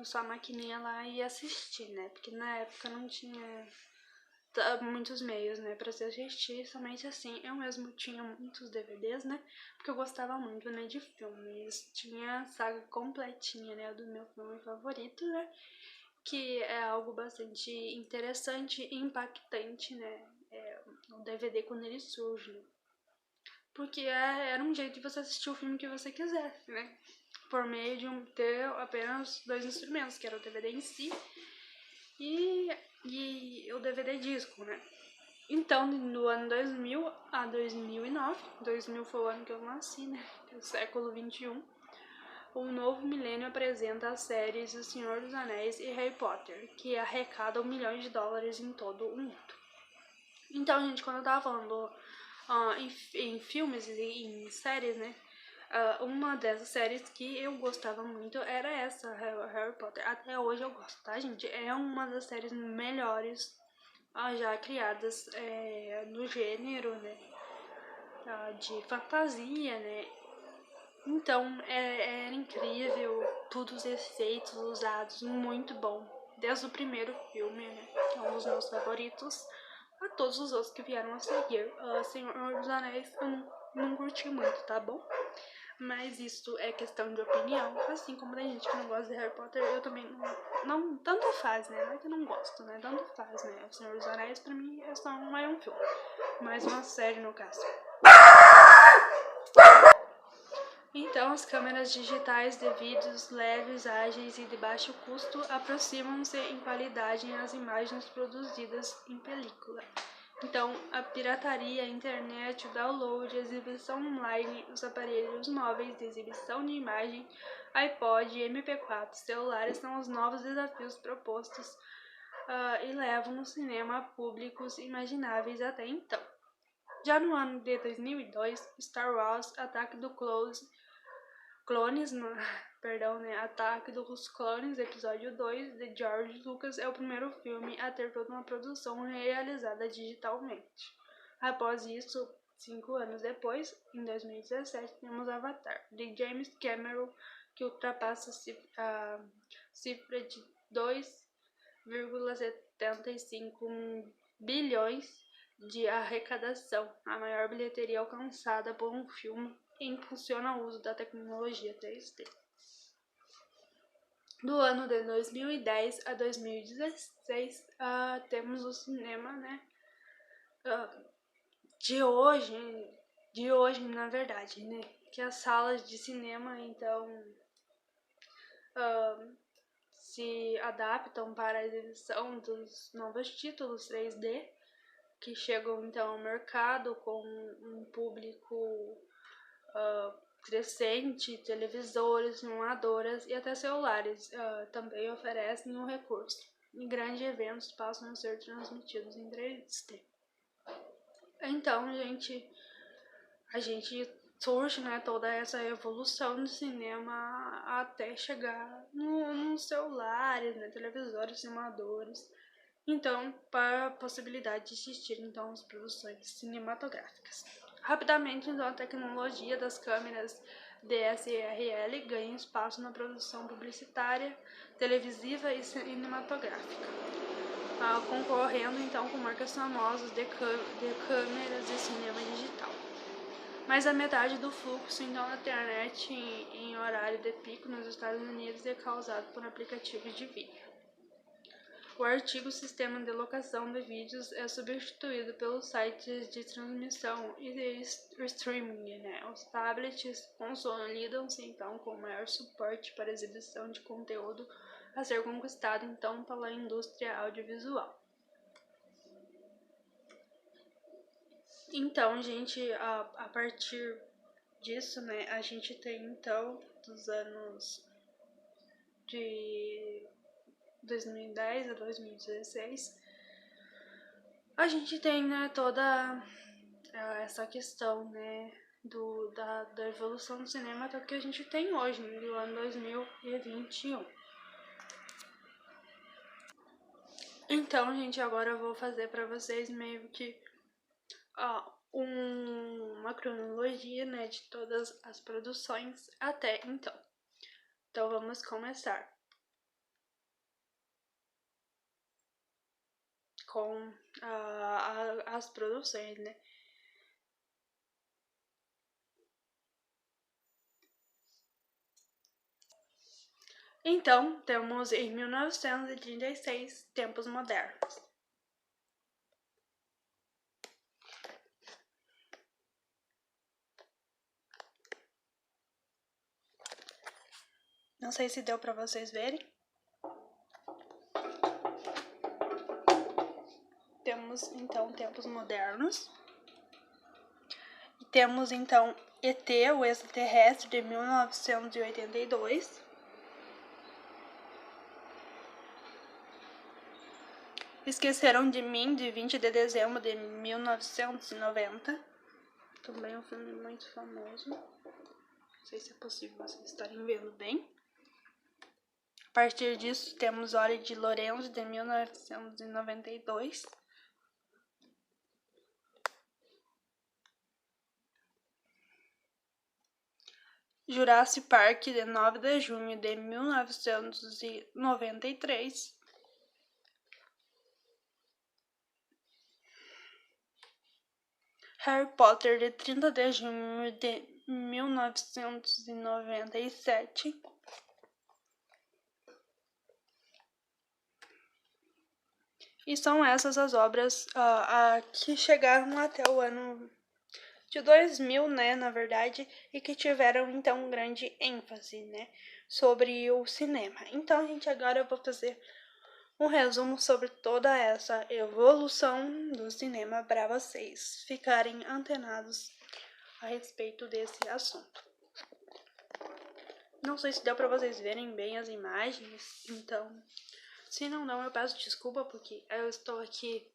sua maquininha lá e assistir, né? Porque na época não tinha muitos meios, né, pra se assistir, somente assim. Eu mesmo tinha muitos DVDs, né, porque eu gostava muito, né, de filmes. Tinha a saga completinha, né, do meu filme favorito, né, que é algo bastante interessante e impactante, né, o DVD quando ele surge, né? Porque era um jeito de você assistir o filme que você quisesse, né, por meio de ter apenas 2 instrumentos, que era o DVD em si e o DVD disco, né. Então, no ano 2000 a 2009, 2000 foi o ano que eu nasci, né, que é o século XXI, o novo milênio apresenta as séries O Senhor dos Anéis e Harry Potter, que arrecadam $milhões em todo o mundo. Então, gente, quando eu tava falando em filmes e em séries, né, uma dessas séries que eu gostava muito era essa, Harry Potter. Até hoje eu gosto, tá, gente? É uma das séries melhores já criadas no gênero, né, de fantasia, né. Então, era incrível, todos os efeitos usados, muito bom. Desde o primeiro filme, né, que é um dos meus favoritos, a todos os outros que vieram a seguir. Senhor dos Anéis eu não curti muito, tá bom? Mas isso é questão de opinião, assim como tem gente que não gosta de Harry Potter, eu também não tanto faz, né, não é que eu não gosto, né, tanto faz, né, O Senhor dos Anéis pra mim é só um filme, mais uma série no caso. Então, as câmeras digitais de vídeos leves, ágeis e de baixo custo aproximam-se em qualidade às imagens produzidas em película. Então, a pirataria, a internet, o download, a exibição online, os aparelhos móveis de exibição de imagem, iPod, MP4, celulares são os novos desafios propostos e levam o cinema a públicos imagináveis até então. Já no ano de 2002, Star Wars Ataque dos Ataque dos Clones, episódio 2, de George Lucas, é o primeiro filme a ter toda uma produção realizada digitalmente. Após isso, 5 anos depois, em 2017, temos Avatar, de James Cameron, que ultrapassa a cifra de 2,75 bilhões de arrecadação, a maior bilheteria alcançada por um filme e impulsiona o uso da tecnologia 3D. Do ano de 2010 a 2016, temos o cinema, né? De hoje, na verdade, né? Que as salas de cinema, então, se adaptam para a exibição dos novos títulos 3D, que chegam, então, ao mercado com um público crescente, televisores, filmadoras e até celulares também oferecem um recurso. E grandes eventos passam a ser transmitidos em 3D. Então, a gente surge, né, toda essa evolução do cinema até chegar nos celulares, né, televisores, filmadores. Então, para a possibilidade de assistir então as produções cinematográficas. Rapidamente, então, a tecnologia das câmeras DSLR ganha espaço na produção publicitária, televisiva e cinematográfica, concorrendo então com marcas famosas de câmeras de cinema digital. Mais da metade do fluxo então da internet em horário de pico nos Estados Unidos é causado por aplicativos de vídeo. O antigo sistema de locação de vídeos é substituído pelos sites de transmissão e de streaming, né? Os tablets consolidam-se então com maior suporte para exibição de conteúdo a ser conquistado então pela indústria audiovisual. Então, gente, a partir disso, né, a gente tem então dos anos de 2010 a 2016, a gente tem, né, toda essa questão, né, da evolução do cinema até o que a gente tem hoje, no ano 2021. Então, gente, agora eu vou fazer para vocês meio que uma cronologia, né, de todas as produções até então. Então, vamos começar com as produções, né? Então, temos em 1936, Tempos Modernos. Não sei se deu para vocês verem. Temos, então, Tempos Modernos. E temos, então, E.T., o Extraterrestre, de 1982. Esqueceram de Mim, de 20 de dezembro de 1990. Também é um filme muito famoso. Não sei se é possível vocês estarem vendo bem. A partir disso, temos Hora de Lorenzo, de 1992. Jurassic Park, de 9 de junho de 1993. Harry Potter, de 30 de junho de 1997. E são essas as obras que chegaram até o ano de 2000, né, na verdade, e que tiveram, então, grande ênfase, né, sobre o cinema. Então, gente, agora eu vou fazer um resumo sobre toda essa evolução do cinema para vocês ficarem antenados a respeito desse assunto. Não sei se deu para vocês verem bem as imagens, então, se não dão, eu peço desculpa, porque eu estou aqui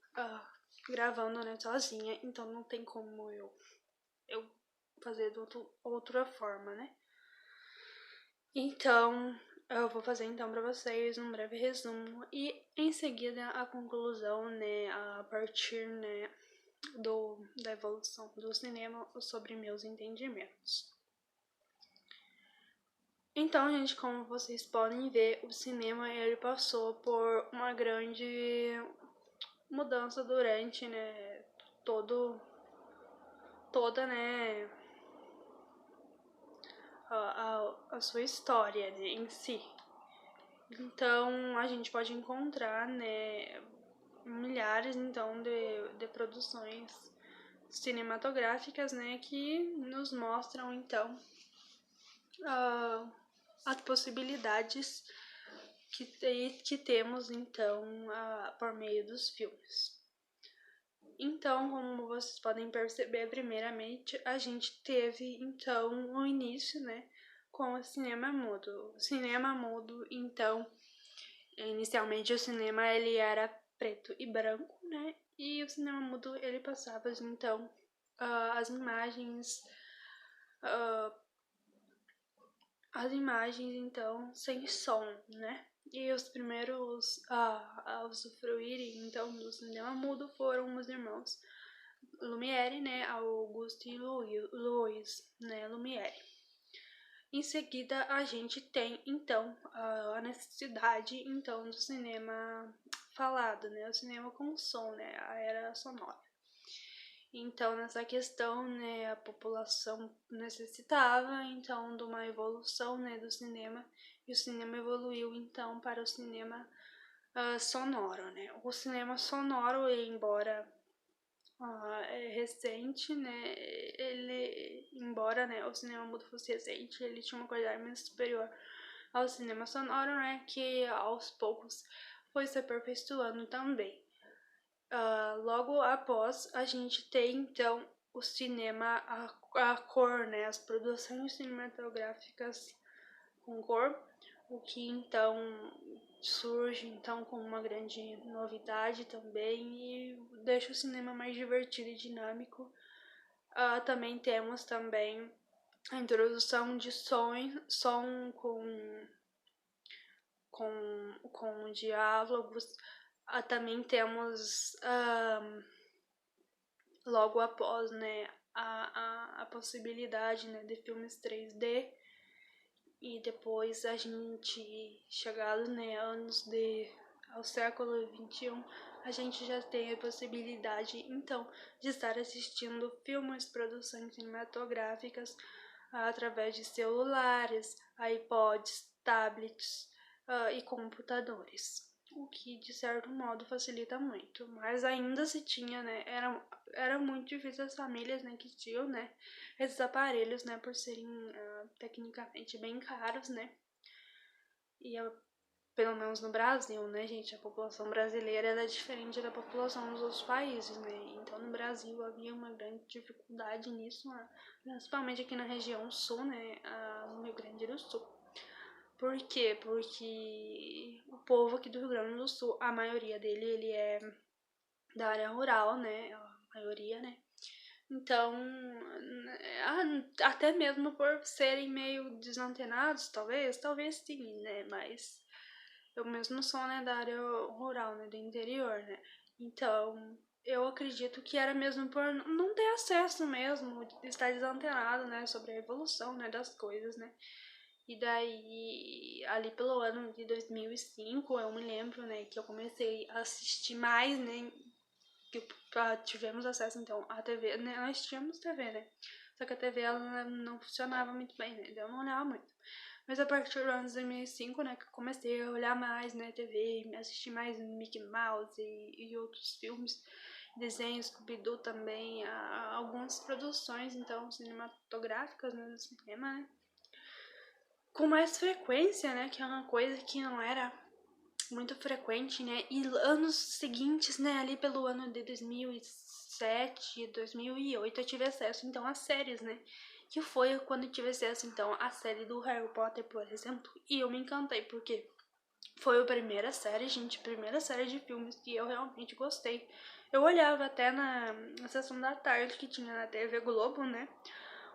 gravando, né, sozinha, então não tem como eu fazer de outra forma, né? Então, eu vou fazer então para vocês um breve resumo e em seguida a conclusão, né, a partir, né, da evolução do cinema sobre meus entendimentos. Então, gente, como vocês podem ver, o cinema ele passou por uma grande mudança durante, né, toda, né, a sua história, né, em si. Então, a gente pode encontrar, né, milhares, então, de produções cinematográficas, né, que nos mostram, então, as possibilidades que temos, então, por meio dos filmes. Então, como vocês podem perceber, primeiramente, a gente teve, então, o início, né, com o cinema mudo. O cinema mudo, então, inicialmente o cinema ele era preto e branco, né, e o cinema mudo ele passava, então, as imagens, então, sem som, né, e os primeiros a usufruírem, então, do cinema mudo foram os irmãos Lumière, né, Auguste e Louis, né, Lumière. Em seguida, a gente tem, então, a necessidade, então, do cinema falado, né, o cinema com som, né, a era sonora. Então, nessa questão, né, a população necessitava, então, de uma evolução, né, do cinema, e o cinema evoluiu, então, para o cinema sonoro, né. O cinema sonoro, embora é recente, né, embora, né, o cinema mudo fosse recente, ele tinha uma qualidade muito superior ao cinema sonoro, né, que aos poucos foi se aperfeiçoando também. Logo após, a gente tem, então, o cinema a cor, né, as produções cinematográficas com cor, o que, então, surge, então, com uma grande novidade também e deixa o cinema mais divertido e dinâmico. Também temos também a introdução de som com diálogos. Também temos logo após, né, a possibilidade, né, de filmes 3D, e depois a gente chegado, né, ao século XXI, a gente já tem a possibilidade, então, de estar assistindo filmes, produções cinematográficas através de celulares, iPods, tablets e computadores, o que de certo modo facilita muito, mas ainda se tinha, né, era muito difícil as famílias, né, que tinham, né, esses aparelhos, né, por serem tecnicamente bem caros, né, e pelo menos no Brasil, né, gente, a população brasileira é diferente da população dos outros países, né, então no Brasil havia uma grande dificuldade nisso, principalmente aqui na região sul, né, no Rio Grande do Sul. Por quê? Porque o povo aqui do Rio Grande do Sul, a maioria dele, ele é da área rural, né, a maioria, né, então, até mesmo por serem meio desantenados, talvez sim, né, mas eu mesmo sou, né, da área rural, né, do interior, né, então eu acredito que era mesmo por não ter acesso mesmo, estar desantenado, né, sobre a evolução, né, das coisas, né. E daí, ali pelo ano de 2005, eu me lembro, né, que eu comecei a assistir mais, né, que tivemos acesso, então, à TV, né, nós tínhamos TV, né, só que a TV, ela não funcionava muito bem, né, então eu não olhava muito. Mas a partir do ano de 2005, né, que eu comecei a olhar mais, né, TV, assistir mais Mickey Mouse e outros filmes, desenho, Scooby-Doo também, algumas produções, então, cinematográficas, né, do cinema, né? Com mais frequência, né, que é uma coisa que não era muito frequente, né, e anos seguintes, né, ali pelo ano de 2007, 2008, eu tive acesso, então, a séries, né, que foi quando eu tive acesso, então, à série do Harry Potter, por exemplo, e eu me encantei, porque foi a primeira série, gente, primeira série de filmes que eu realmente gostei. Eu olhava até na sessão da tarde que tinha na TV Globo, né,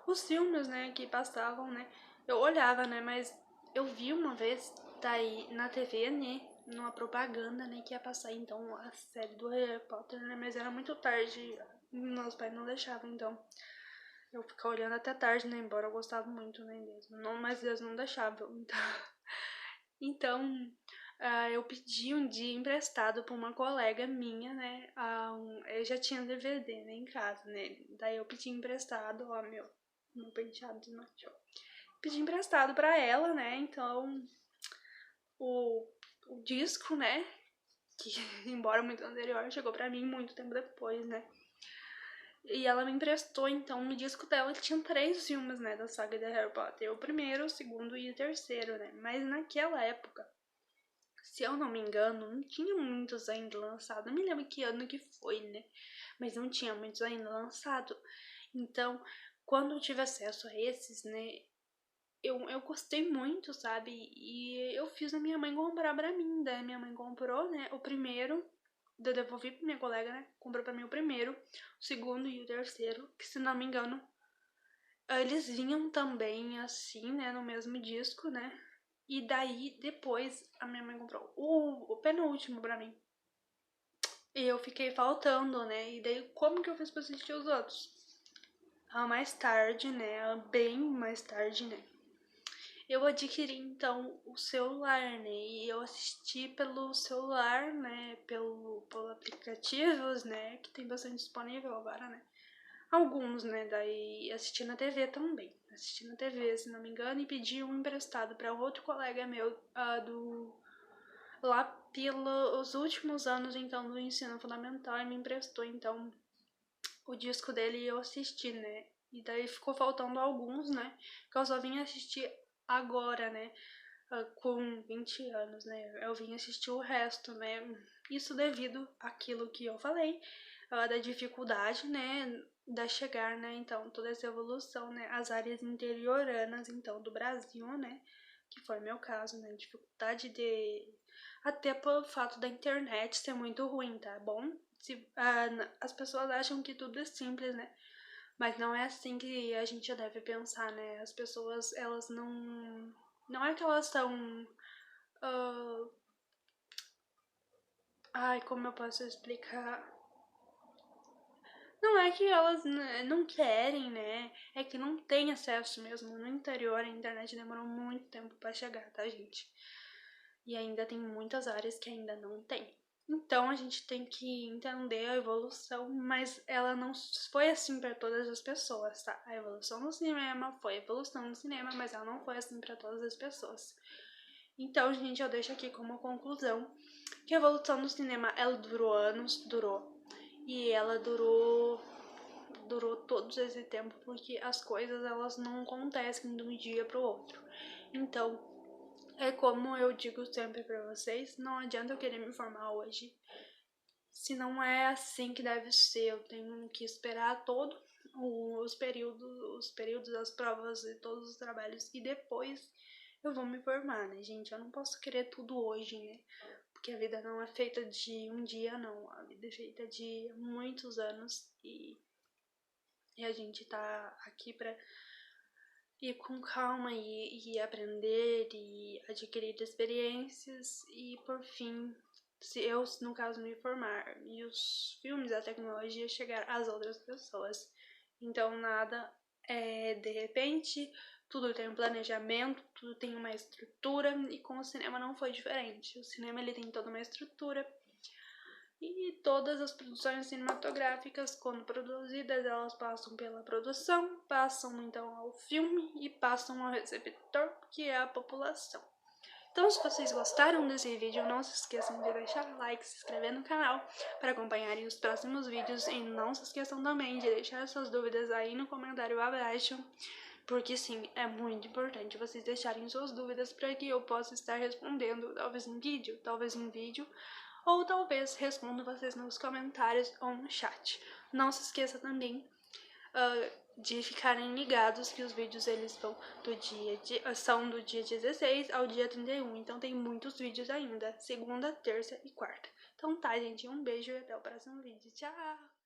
os filmes, né, que passavam, né, eu olhava, né, mas eu vi uma vez, daí, na TV, né, numa propaganda, né, que ia passar, então, a série do Harry Potter, né, mas era muito tarde, meus pais não deixavam, então, eu ficava olhando até tarde, né, embora eu gostava muito, né, deles, não, mas eles não deixavam, então, então eu pedi um dia emprestado pra uma colega minha, né, eu já tinha DVD, né, em casa, né, daí eu pedi emprestado, ó, meu penteado desmanchou. Pedi emprestado pra ela, né? Então, o, o disco, né? Que, embora muito anterior, chegou pra mim muito tempo depois, né? E ela me emprestou, então, no disco dela que tinha 3 filmes, né? Da saga de Harry Potter. O primeiro, o segundo e o terceiro, né? Mas naquela época, se eu não me engano, não tinha muitos ainda lançados. Não me lembro que ano que foi, né? Mas não tinha muitos ainda lançados. Então, quando eu tive acesso a esses, né? Eu gostei muito, sabe? E eu fiz a minha mãe comprar pra mim. Daí minha mãe comprou, né? O primeiro, eu devolvi pra minha colega, né? Comprou pra mim o primeiro, o segundo e o terceiro, que se não me engano, eles vinham também assim, né? No mesmo disco, né? E daí depois a minha mãe comprou o penúltimo pra mim. E eu fiquei faltando, né? E daí como que eu fiz pra assistir os outros? Mais tarde, né? Bem mais tarde, né? Eu adquiri então o celular, né? E eu assisti pelo celular, né? Pelo aplicativos, né? Que tem bastante disponível agora, né? Alguns, né? Daí assisti na TV também. Assisti na TV, se não me engano, e pedi um emprestado para outro colega meu lá pelos últimos anos, então, do ensino fundamental, e me emprestou, então, o disco dele e eu assisti, né? E daí ficou faltando alguns, né? Que eu só vim assistir agora, né? Com 20 anos, né? Eu vim assistir o resto, né? Isso devido àquilo que eu falei, da dificuldade, né? Da chegar, né? Então, toda essa evolução, né? As áreas interioranas, então, do Brasil, né? Que foi meu caso, né? Dificuldade de. Até pelo fato da internet ser muito ruim, tá bom? As pessoas acham que tudo é simples, né? Mas não é assim que a gente deve pensar, né? As pessoas, elas não. Não é que elas são. ah, Ai, como eu posso explicar? Não é que elas não querem, né? É que não tem acesso mesmo. No interior, a internet demorou muito tempo pra chegar, tá, gente? E ainda tem muitas áreas que ainda não tem. Então a gente tem que entender a evolução, mas ela não foi assim para todas as pessoas, tá? A evolução no cinema foi evolução no cinema, mas ela não foi assim para todas as pessoas. Então, gente, eu deixo aqui como conclusão que a evolução no cinema, ela durou anos, durou. E ela durou todo esse tempo, porque as coisas, elas não acontecem de um dia pro outro. Então, é como eu digo sempre pra vocês, não adianta eu querer me formar hoje, se não é assim que deve ser. Eu tenho que esperar todos os períodos das provas e todos os trabalhos, e depois eu vou me formar, né, gente? Eu não posso querer tudo hoje, né? Porque a vida não é feita de um dia, não. A vida é feita de muitos anos, e a gente tá aqui pra ir com calma e aprender e adquirir experiências e, por fim, se eu, no caso, me formar e os filmes da tecnologia chegar às outras pessoas. Então, nada é de repente, tudo tem um planejamento, tudo tem uma estrutura, e com o cinema não foi diferente. O cinema, ele tem toda uma estrutura, e todas as produções cinematográficas, quando produzidas, elas passam pela produção, passam então ao filme e passam ao receptor, que é a população. Então, se vocês gostaram desse vídeo, não se esqueçam de deixar o like, se inscrever no canal para acompanharem os próximos vídeos e não se esqueçam também de deixar suas dúvidas aí no comentário abaixo, porque sim, é muito importante vocês deixarem suas dúvidas para que eu possa estar respondendo, talvez em vídeo, ou talvez respondo vocês nos comentários ou no chat. Não se esqueça também de ficarem ligados que os vídeos eles vão são do dia 16 ao dia 31, então tem muitos vídeos ainda, segunda, terça e quarta. Então tá, gente, um beijo e até o próximo vídeo. Tchau!